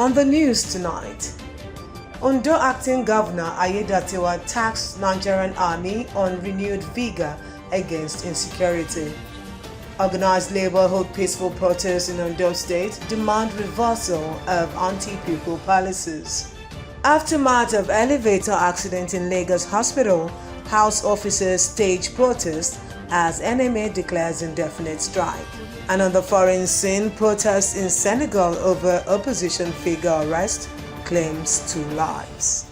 On the news tonight, Ondo Acting Governor Ayedatiwa taxed Nigerian Army on renewed vigor against insecurity. Organized labor hold peaceful protests in Ondo State, demand reversal of anti-people policies. Aftermath of elevator accident in Lagos Hospital, House officers stage protest as NMA declares indefinite strike. And on the foreign scene, protests in Senegal over opposition figure arrest claims 2 lives.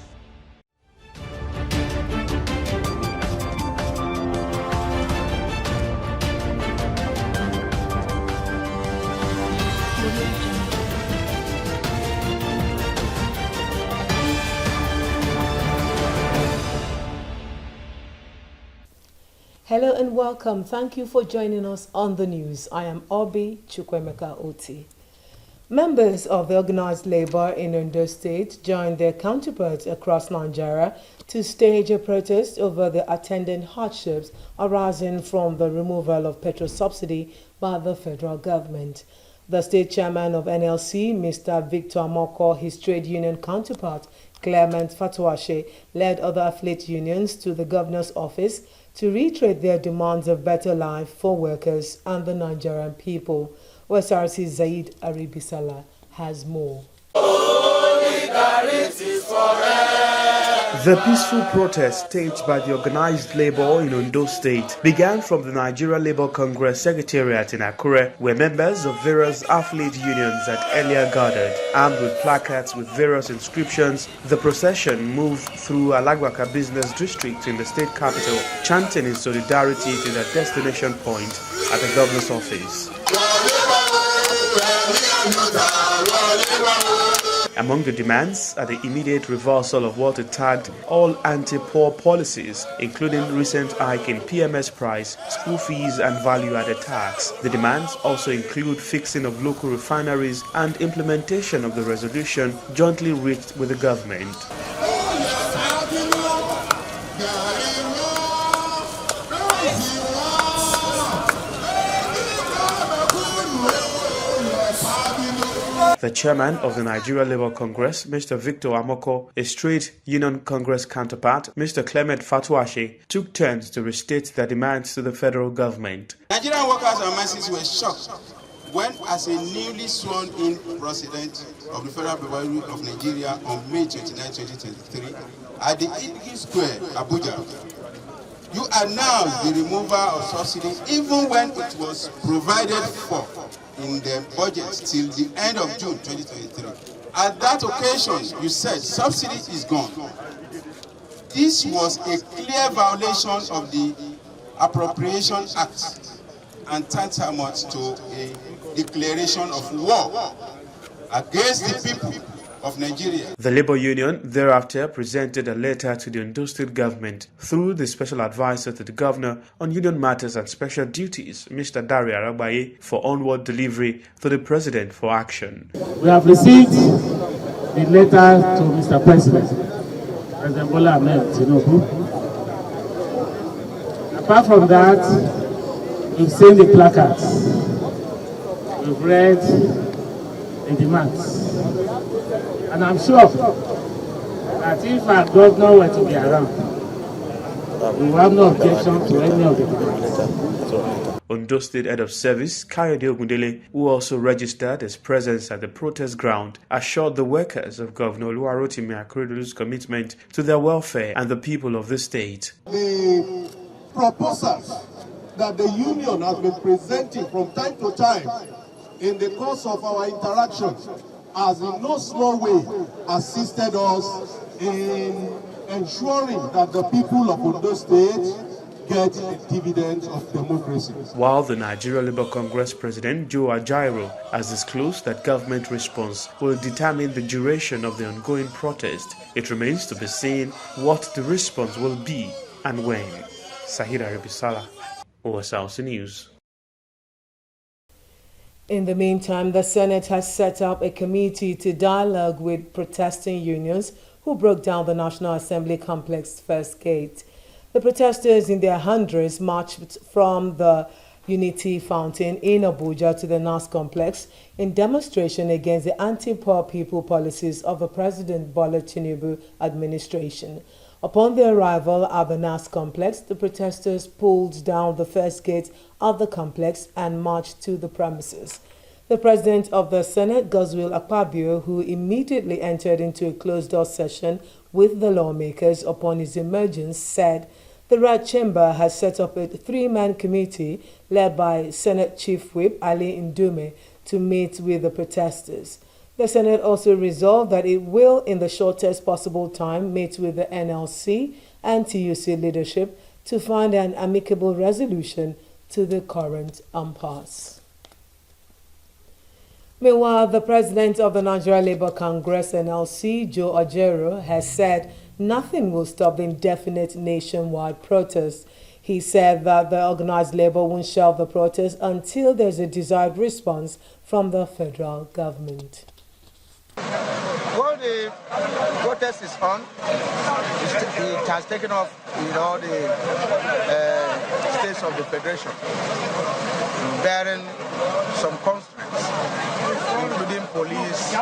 Hello and welcome. Thank you for joining us on the news. I am Obi Chukwemeka Oti. Members of the organized labor in Ondo State joined their counterparts across Nigeria to stage a protest over the attendant hardships arising from the removal of petrol subsidy by the federal government. The state chairman of NLC, Mr. Victor Amoko, his trade union counterpart, Clement Fatuashe, led other affiliate unions to the governor's office to reiterate their demands of better life for workers and the Nigerian people. Osrc Zaid Aribisala has more. The peaceful protest staged by the organized labor in Ondo State began from the Nigeria Labour Congress Secretariat in Akure, where members of various affiliate unions had earlier gathered. Armed with placards with various inscriptions, the procession moved through Alagbaka Business District in the state capital, chanting in solidarity to their destination point at the governor's office. Among the demands are the immediate reversal of what it tagged all anti-poor policies, including recent hike in PMS price, school fees and value-added tax. The demands also include fixing of local refineries and implementation of the resolution jointly reached with the government. The chairman of the Nigeria Labour Congress, Mr. Victor Amoko, a trade union Congress counterpart, Mr. Clement Fatuashe, took turns to restate their demands to the federal government. Nigerian workers and masses were shocked when, as a newly sworn-in president of the Federal Republic of Nigeria on May 29, 2023, at the Idiki Square, Abuja, you announced the removal of subsidy even when it was provided for in the budget till the end of June 2023. At that occasion, you said subsidy is gone. This was a clear violation of the Appropriation Act and tantamount to a declaration of war against the people of Nigeria. The Labour Union thereafter presented a letter to the Ondo State government through the special advisor to the governor on union matters and special duties, Mr. Dari Aragbaye, for onward delivery to the president for action. We have received the letter to Mr. President Bola Ahmed Tinubu. Apart from that, we've seen the placards, we've read the demands. And I'm sure that if our governor were to be around, we will have no objection to any of the demands. Ondo State Head of Service, Kayode Ogundele, who also registered his presence at the protest ground, assured the workers of Governor Oluwarotimi Akeredolu's commitment to their welfare and the people of the state. The proposals that the union has been presenting from time to time in the course of our interactions has in no small way assisted us in ensuring that the people of Ondo State get the dividends of democracy. While the Nigeria Labour Congress President Joe Ajaero has disclosed that government response will determine the duration of the ongoing protest, it remains to be seen what the response will be and when. Sahira Rebisala, Osrc News. In the meantime, the Senate has set up a committee to dialogue with protesting unions who broke down the National Assembly complex first gate. The protesters in their hundreds marched from the Unity Fountain in Abuja to the NAS complex in demonstration against the anti-poor people policies of the President Bola Tinubu administration. Upon their arrival at the NAS complex, the protesters pulled down the first gate of the complex and marched to the premises. The President of the Senate, Godswill Akpabio, who immediately entered into a closed-door session with the lawmakers upon his emergence, said the Red Chamber has set up a three-man committee led by Senate Chief Whip Ali Ndume to meet with the protesters. The Senate also resolved that it will, in the shortest possible time, meet with the NLC and TUC leadership to find an amicable resolution to the current impasse. Meanwhile, the president of the Nigeria Labour Congress, NLC, Joe Ojero, has said nothing will stop the indefinite nationwide protest. He said that the organized labor won't shelve the protest until there's a desired response from the federal government. Well, the protest is on. It has taken off in all the states of the federation, bearing some constraints, including police,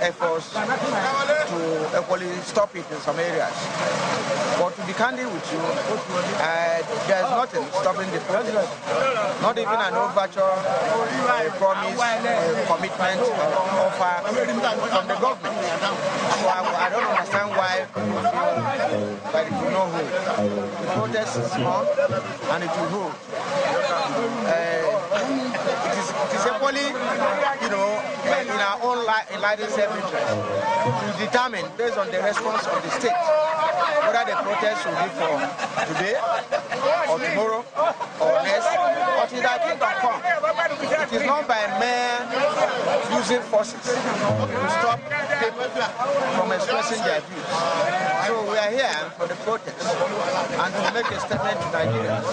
efforts to equally stop it in some areas. But to be candid with you, there's nothing stopping the protest. Not even an overture, a promise, a commitment, offer from the government. So I don't understand why people feel that it will not hold. The protest is on and it will hold. It is equally, in our own enlightened self-interest to determine, based on the response of the state, whether the protest will be for today or tomorrow or next, or till that kingdom come. It is not by mere using forces to stop people from expressing their views. So we are here for the protest and to make a statement to Nigerians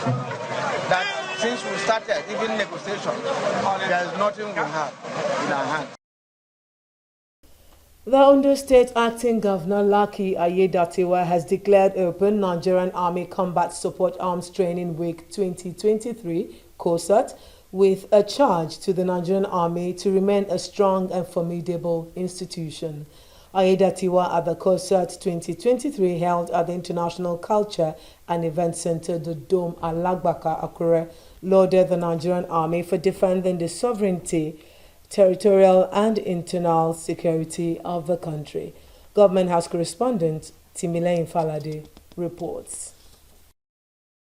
that since we started even negotiation, there is nothing we have in our hands. The Ondo State Acting Governor Lucky Ayedatiwa has declared open Nigerian Army Combat Support Arms Training Week 2023 (COSAT) with a charge to the Nigerian Army to remain a strong and formidable institution. Ayedatiwa at the COSAT 2023 held at the International Culture and Event Center, the Dome, Alagbaka, Akure, lauded the Nigerian Army for defending the sovereignty, territorial and internal security of the country. Government House correspondent Timile Infalade reports.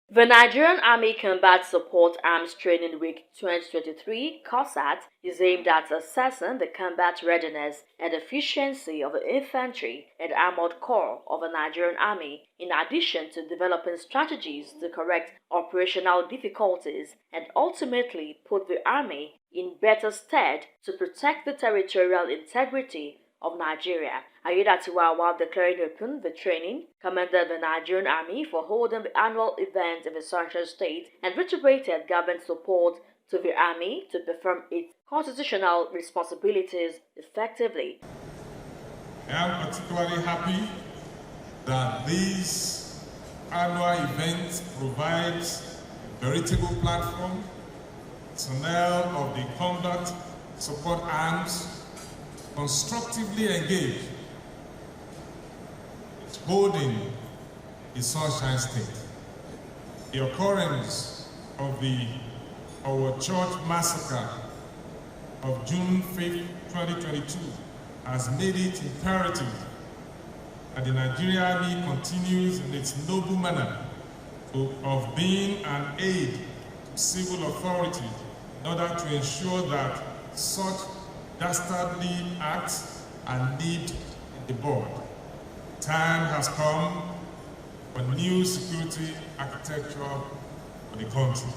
The Nigerian Army Combat Support Arms Training Week 2023 (COSAT) is aimed at assessing the combat readiness and efficiency of the infantry and armored corps of the Nigerian Army, in addition to developing strategies to correct operational difficulties and ultimately put the Army in better stead to protect the territorial integrity of Nigeria. Ayedatiwa, while declaring open the training, commended the Nigerian Army for holding the annual event in the Sunshine State and reiterated government support to the Army to perform its constitutional responsibilities effectively. I am particularly happy that this annual event provides a veritable platform personnel of the combat support arms constructively engaged in holding the Sunshine State. The occurrence of our church massacre of June 5, 2022 has made it imperative that the Nigerian Army continues in its noble manner of being an aid to civil authority in order to ensure that such dastardly acts are nipped in the bud. Time has come for new security architecture for the country.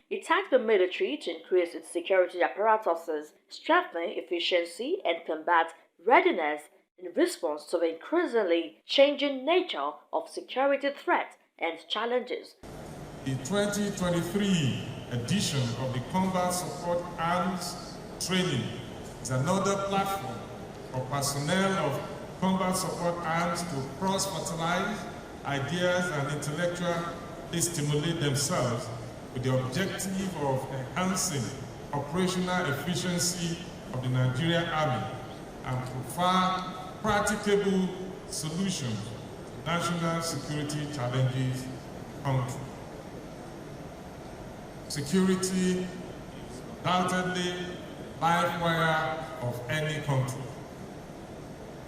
It tasked the military to increase its security apparatuses, strengthen efficiency and combat readiness in response to the increasingly changing nature of security threats and challenges. The 2023 edition of the Combat Support Arms Training is another platform for personnel of combat support arms to cross-fertilize ideas and intellectually stimulate themselves with the objective of enhancing operational efficiency of the Nigerian Army and provide practicable solutions to national security challenges in the country. Security is undoubtedly life wire of any country.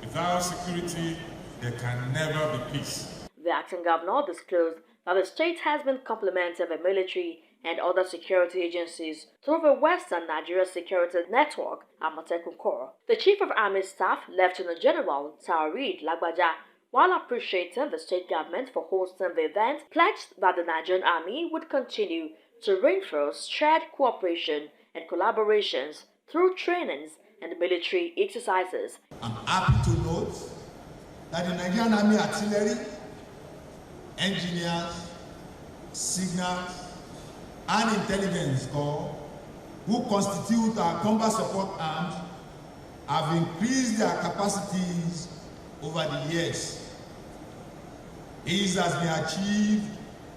Without security, there can never be peace. The acting governor disclosed that the state has been complemented by military and other security agencies through the Western Nigeria Security Network, Amotekun Corps. The Chief of Army Staff, Lieutenant General Taoreed Lagbaja, while appreciating the state government for hosting the event, pledged that the Nigerian Army would continue to reinforce shared cooperation and collaborations through trainings and military exercises. I'm happy to note that the Nigerian Army Artillery, engineers, signals, and intelligence corps, who constitute our combat support arms, have increased their capacities over the years. This has been achieved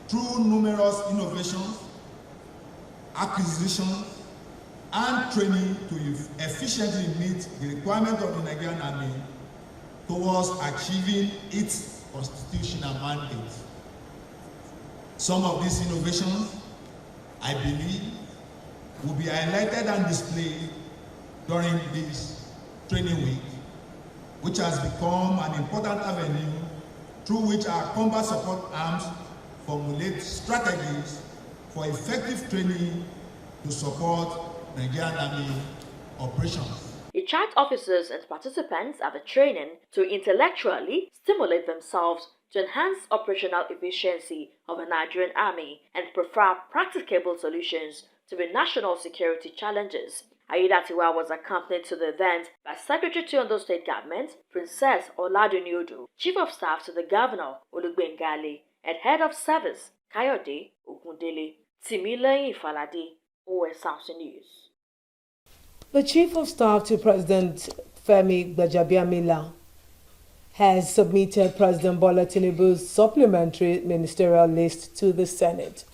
through numerous innovations, acquisitions, and training to efficiently meet the requirement of the Nigerian Army towards achieving its constitutional mandate. Some of these innovations, I believe, will be highlighted and displayed during this training week, which has become an important avenue through which our combat support arms formulate strategies for effective training to support Nigerian Army operations. It charged officers and participants at the training to intellectually stimulate themselves to enhance operational efficiency of the Nigerian Army and provide practicable solutions to the national security challenges. Aiyedatiwa was accompanied to the event by Secretary to Ondo State Government, Princess Oladuniodu, Chief of Staff to the Governor, Olugbengali, and Head of Service, Kayode Ogundele. Timileyin Falade, OSRC News. The Chief of Staff to President Femi Gbajabiamila has submitted President Bola Tinubu's supplementary ministerial list to the Senate.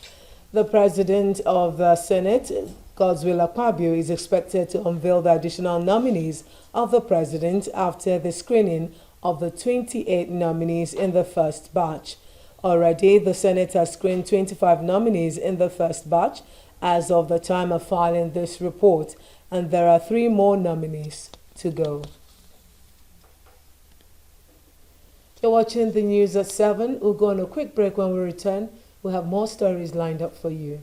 The President of the Senate, Godswill Akpabio, is expected to unveil the additional nominees of the President after the screening of the 28 nominees in the first batch. Already, the Senate has screened 25 nominees in the first batch as of the time of filing this report, and there are 3 more nominees to go. You're watching the news at 7. We'll go on a quick break. When we return, we'll have more stories lined up for you.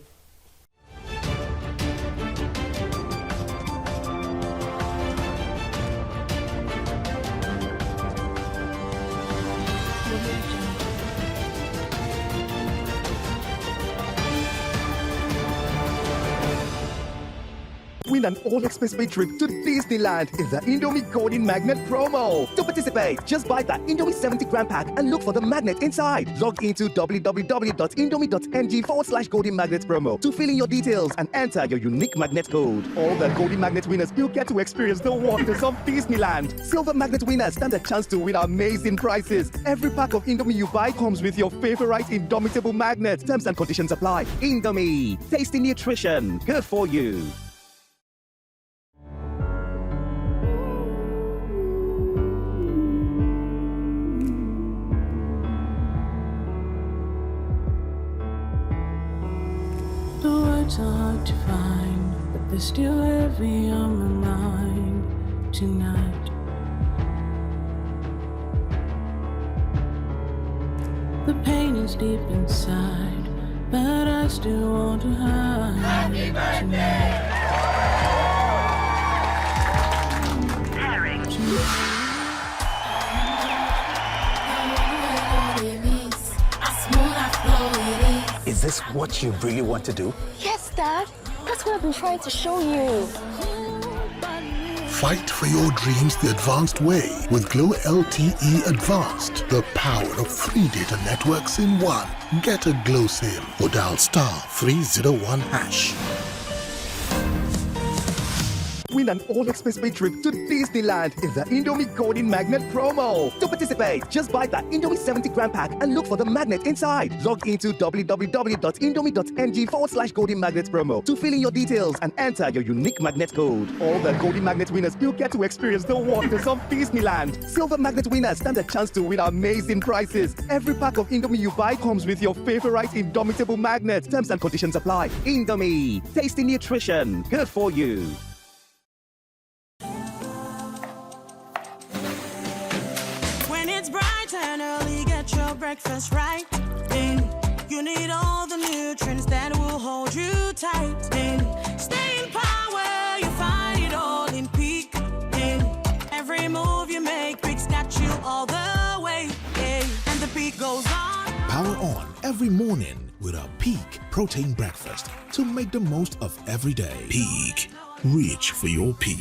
Win an all-expense-paid trip to Disneyland in the Indomie Golden Magnet promo. To participate, just buy the Indomie 70-gram pack and look for the magnet inside. Log into www.indomie.ng/Golden Magnet promo to fill in your details and enter your unique magnet code. All the Golden Magnet winners will get to experience the wonders of Disneyland. Silver Magnet winners stand a chance to win amazing prizes. Every pack of Indomie you buy comes with your favorite Indomitable magnet. Terms and conditions apply. Indomie, tasty nutrition, good for you. The words are hard to find, but they're still heavy on my mind tonight. The pain is deep inside, but I still want to hide. Happy birthday! Is this what you really want to do? Yes, Dad. That's what I've been trying to show you. Fight for your dreams the advanced way with Glow LTE Advanced. The power of 3 data networks in one. Get a Glow SIM or dial *301#. We win an all-expense-paid trip to Disneyland in the Indomie Golden Magnet promo. To participate, just buy the Indomie 70-gram pack and look for the magnet inside. Log into www.indomie.ng/Golden Magnet promo to fill in your details and enter your unique magnet code. All the Golden Magnet winners will get to experience the wonders of Disneyland. Silver Magnet winners stand a chance to win amazing prizes. Every pack of Indomie you buy comes with your favorite Indomitable magnet. Terms and conditions apply. Indomie, tasty nutrition, good for you. When it's bright and early, get your breakfast right. You need all the nutrients that will hold you tight. Stay in power, you find it all in Peak. Every move you make, Peak's got you all the way. And the Peak goes on. Power on every morning with a Peak protein breakfast to make the most of every day. Peak, reach for your peak.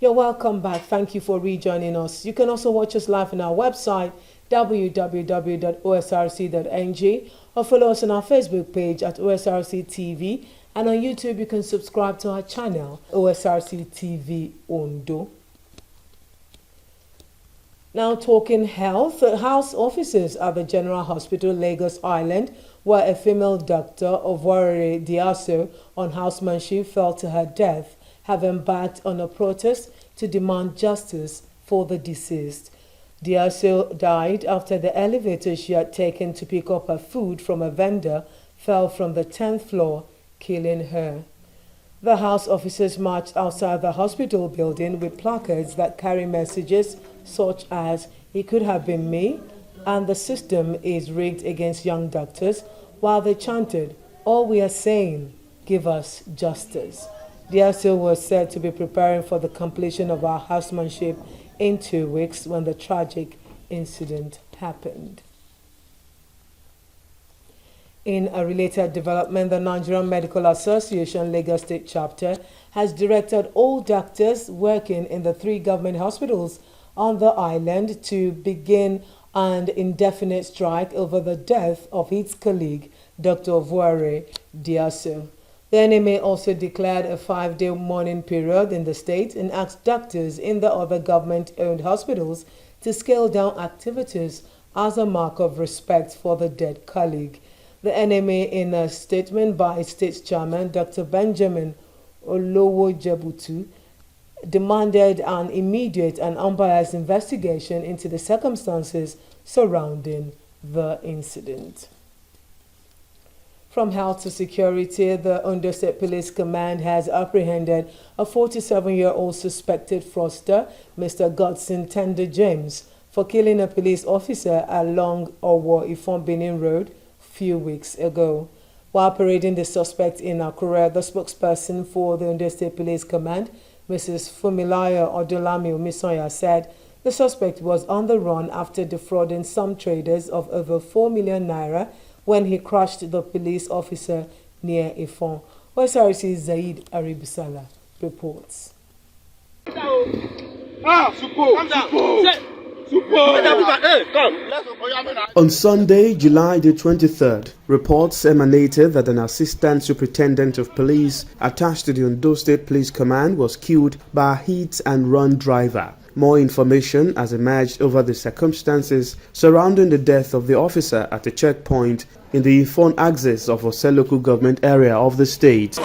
You're welcome back. Thank you for rejoining us. You can also watch us live on our website, www.osrc.ng, or follow us on our Facebook page at OSRC TV, and on YouTube you can subscribe to our channel, OSRC TV Ondo. Now talking health, house officers at the General Hospital, Lagos Island, where a female doctor of Warrior Diaso on housemanship fell to her death, have embarked on a protest to demand justice for the deceased. Diaso died after the elevator she had taken to pick up her food from a vendor fell from the 10th floor, killing her. The house officers marched outside the hospital building with placards that carry messages such as, "It could have been me," and "The system is rigged against young doctors," while they chanted, "All we are saying, give us justice." Diaso was said to be preparing for the completion of our housemanship in 2 weeks when the tragic incident happened. In a related development, the Nigerian Medical Association Lagos State Chapter has directed all doctors working in the 3 government hospitals on the island to begin an indefinite strike over the death of its colleague, Dr. Vuare Diaso. The NMA also declared a 5-day mourning period in the state and asked doctors in the other government-owned hospitals to scale down activities as a mark of respect for the dead colleague. The NMA, in a statement by State Chairman Dr. Benjamin Olowojebutu, demanded an immediate and unbiased investigation into the circumstances surrounding the incident. From health to security, the Ondo State Police Command has apprehended a 47-year-old suspected fraudster, Mr. Godson Tender James, for killing a police officer along Owo Ifon Benin Road a few weeks ago. While parading the suspect in Akure, the spokesperson for the Ondo State Police Command, Mrs. Fumilayo Odolami Omisoya, said the suspect was on the run after defrauding some traders of over 4 million naira when he crushed the police officer near Ifon. Osrc Zaid Aribisala reports. On Sunday, July the 23rd, reports emanated that an assistant superintendent of police attached to the Ondo State Police Command was killed by a hit-and-run driver. More information has emerged over the circumstances surrounding the death of the officer at a checkpoint in the Ifon axis of Osrc local government area of the state.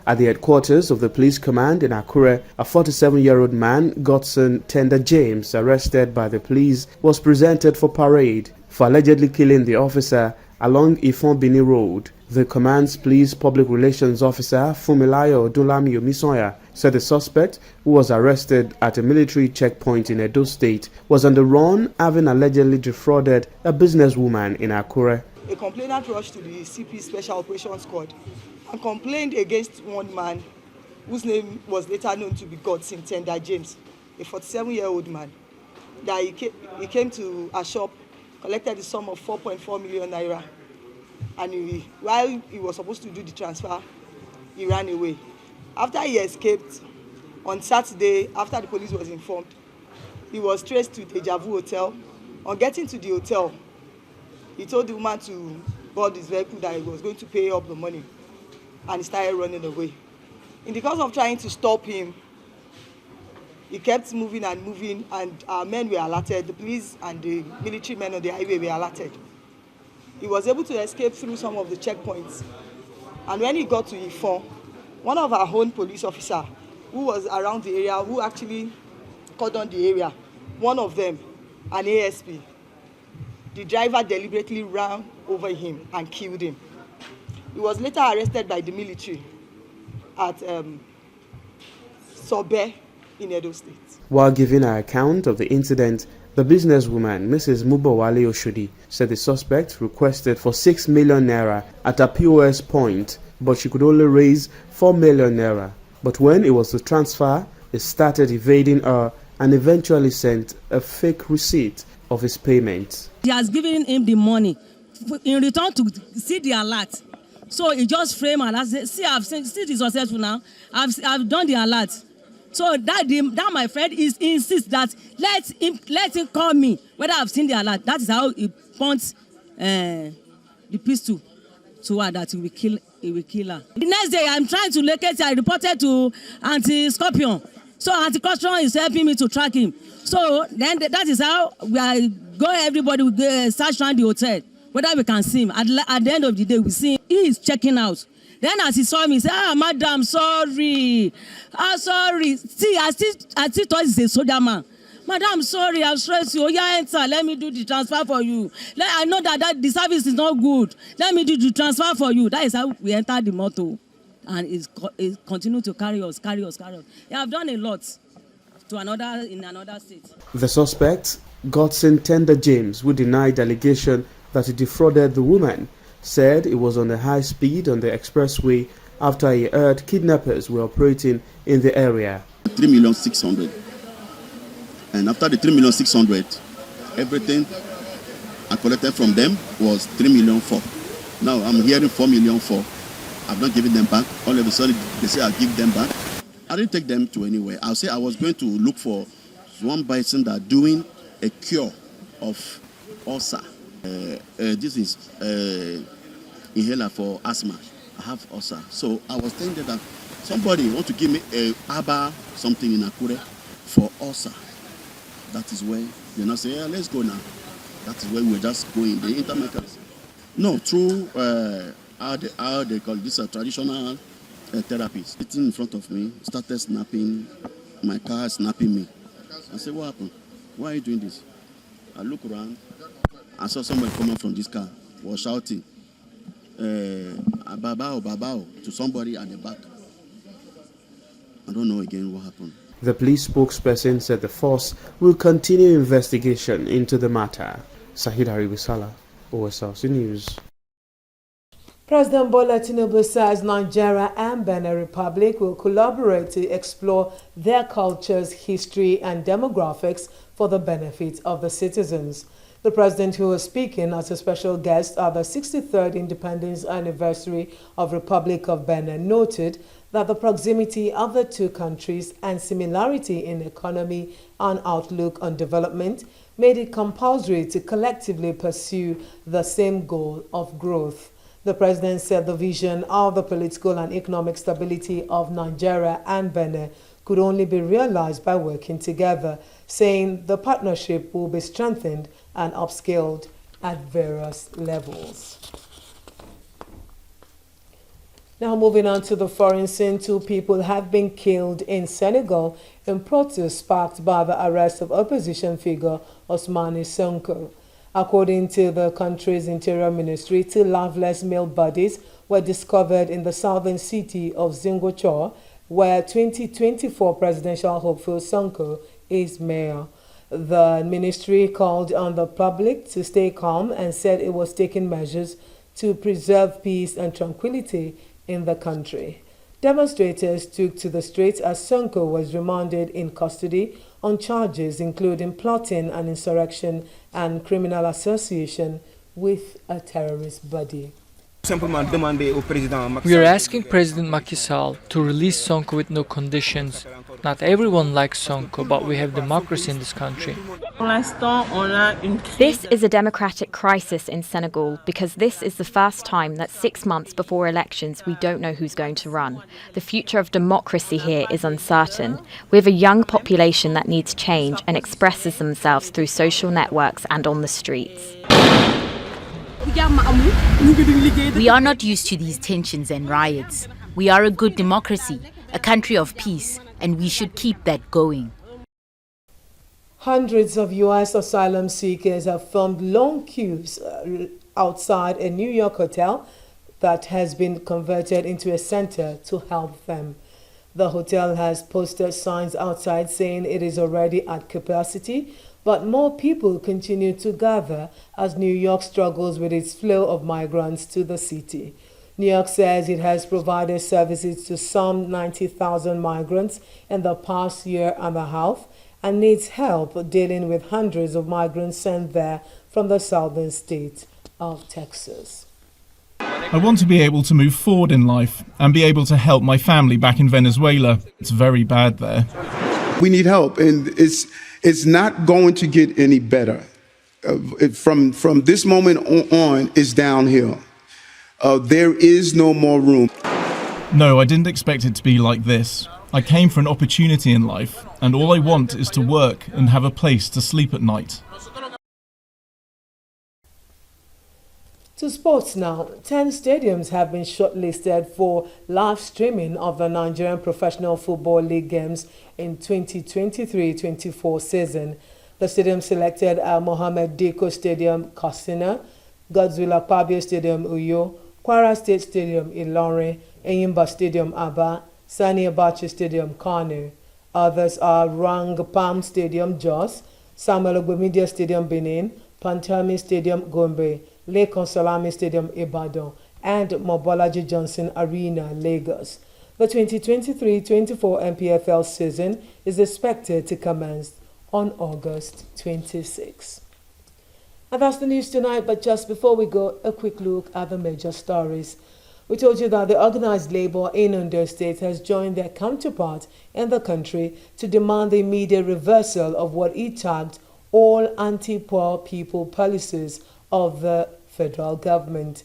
At the headquarters of the police command in Akure, a 47-year-old man, Godson Tender James, arrested by the police, was presented for parade for allegedly killing the officer along Ifon Benin Road. The command's police public relations officer, Fumilayo Odolami Omisoya, said the suspect, who was arrested at a military checkpoint in Edo State, was on the run, having allegedly defrauded a businesswoman in Akure. A complainant rushed to the CP Special Operations Squad and complained against one man whose name was later known to be Godson Tender James, a 47-year-old man, that he came to a shop, collected the sum of 4.4 million naira and while he was supposed to do the transfer, he ran away. After he escaped, on Saturday, after the police was informed, he was traced to the Deja Vu Hotel. On getting to the hotel, he told the woman to board his vehicle, that he was going to pay up the money, and he started running away. In the course of trying to stop him, he kept moving, and our men were alerted. The police and the military men on the highway were alerted. He was able to escape through some of the checkpoints. And when he got to Ifon, one of our own police officers who was around the area, who actually cordoned the area, one of them, an ASP, the driver deliberately ran over him and killed him. He was later arrested by the military at Sobe in Edo State. While giving her account of the incident, the businesswoman, Mrs. Mubawale Oshodi, said the suspect requested for 6 million naira at a POS point, but she could only raise 4 million naira. But when it was to transfer, he started evading her and eventually sent a fake receipt of his payment. He has given him the money in return to see the alert. So he just framed and said, see, I've seen, see this successful now. I've done the alert. So that my friend insists that let him call me whether I've seen the alert. That is how he points the pistol to her, that he will kill her. The next day I'm trying to locate her. I reported to Anti-Scorpion. So Anti-Scorpion is helping me to track him. So then that is how everybody will search around the hotel, whether we can see him. At the end of the day, we see him. He is checking out. Then as he saw me, he said, madam, sorry. Sorry. See, I still thought he's a soldier man. Madam, sorry, I've stressed you. Oh, yeah, enter. Let me do the transfer for you. I know that the service is not good. Let me do the transfer for you. That is how we entered the motor. And it's continued to carry us. Yeah, I've done a lot in another state. The suspect, Godson Tender James, who denied the allegation that he defrauded the woman, said it was on a high speed on the expressway after he heard kidnappers were operating in the area. 3,600,000. And after the 3,600,000, everything I collected from them was 3,400,000. Now I'm hearing 4,400,000. I've not given them back. All of a sudden they say I'll give them back. I didn't take them to anywhere. I'll say I was going to look for one person that doing a cure of ulcer. This is inhaler for asthma. I have ulcer. So I was thinking that somebody want to give me a ABBA something in Akure for ulcer. That is where they now say, yeah, let's go now. That is where we're just going. The intermarket. No, through how they call this, a traditional therapist. Sitting in front of me, started snapping, my car snapping me. I said, what happened? Why are you doing this? I look around. I saw somebody coming from this car, was shouting, babao, babao, to somebody at the back. I don't know again what happened. The police spokesperson said the force will continue investigation into the matter. Sahid Haribisala, Osrc News. President Bola Tinubu says Nigeria and Benin Republic will collaborate to explore their cultures, history, and demographics for the benefit of the citizens. The president, who was speaking as a special guest at the 63rd Independence Anniversary of Republic of Benin, noted that the proximity of the two countries and similarity in economy and outlook on development made it compulsory to collectively pursue the same goal of growth. The president said the vision of the political and economic stability of Nigeria and Benin could only be realized by working together, saying the partnership will be strengthened and upscaled at various levels. Now moving on to the foreign scene, 2 people have been killed in Senegal in protests sparked by the arrest of opposition figure Ousmane Sonko. According to the country's interior ministry, 2 lifeless male bodies were discovered in the southern city of Ziguinchor, where 2024 presidential hopeful Sonko is mayor. The ministry called on the public to stay calm and said it was taking measures to preserve peace and tranquility in the country. Demonstrators took to the streets as Sonko was remanded in custody on charges including plotting an insurrection and criminal association with a terrorist body. We are asking President Macky Sall to release Sonko with no conditions. Not everyone likes Sonko, but we have democracy in this country. This is a democratic crisis in Senegal because this is the first time that 6 months before elections we don't know who's going to run. The future of democracy here is uncertain. We have a young population that needs change and expresses themselves through social networks and on the streets. We are not used to these tensions and riots. We are a good democracy, a country of peace, and we should keep that going. Hundreds of U.S. asylum seekers have formed long queues outside a New York hotel that has been converted into a center to help them. The hotel has posted signs outside saying it is already at capacity, but more people continue to gather as New York struggles with its flow of migrants to the city. New York says it has provided services to some 90,000 migrants in the past year and a half and needs help dealing with hundreds of migrants sent there from the southern state of Texas. I want to be able to move forward in life and be able to help my family back in Venezuela. It's very bad there. We need help, and it's not going to get any better. From this moment on, it's downhill. There is no more room. No, I didn't expect it to be like this. I came for an opportunity in life, and all I want is to work and have a place to sleep at night. To sports now, 10 stadiums have been shortlisted for live streaming of the Nigerian Professional Football League games in 2023-24 season. The stadiums selected are Mohammed Diko Stadium, Katsina, Godswill Akpabio Stadium, Uyo, Kwara State Stadium, Ilorin, Enyimba Stadium, Aba, Sani Abacha Stadium, Kano. Others are Rangpam Stadium, Jos, Samuel Ogbomedia Stadium, Benin, Pantami Stadium, Gombe, Lekon Salami Stadium, Ibadan, and Mobolaji Johnson Arena, Lagos. The 2023-24 MPFL season is expected to commence on August 26. And that's the news tonight, but just before we go, a quick look at the major stories. We told you that the organized labor in Ondo State has joined their counterpart in the country to demand the immediate reversal of what it tagged all anti-poor people policies of the federal government.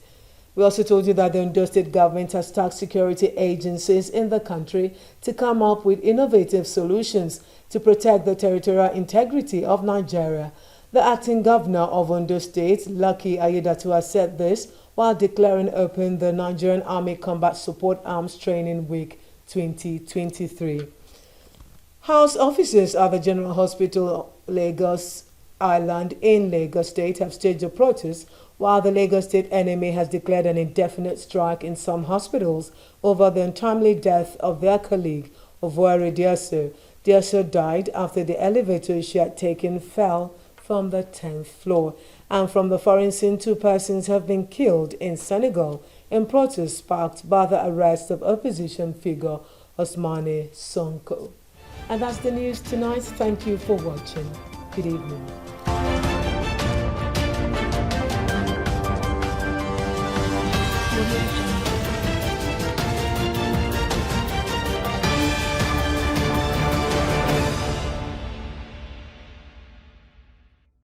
We also told you that the Ondo State government has tasked security agencies in the country to come up with innovative solutions to protect the territorial integrity of Nigeria. The acting governor of Ondo State, Lucky Aiyedatiwa, said this while declaring open the Nigerian Army Combat Support Arms Training Week 2023. House officers at the General Hospital Lagos Island in Lagos State have staged a protest while the Lagos State NMA has declared an indefinite strike in some hospitals over the untimely death of their colleague, Ovuare Diaso. Diaso died after the elevator she had taken fell from the 10th floor. And from the foreign scene, 2 persons have been killed in Senegal in protests sparked by the arrest of opposition figure Ousmane Sonko. And that's the news tonight. Thank you for watching. Good evening.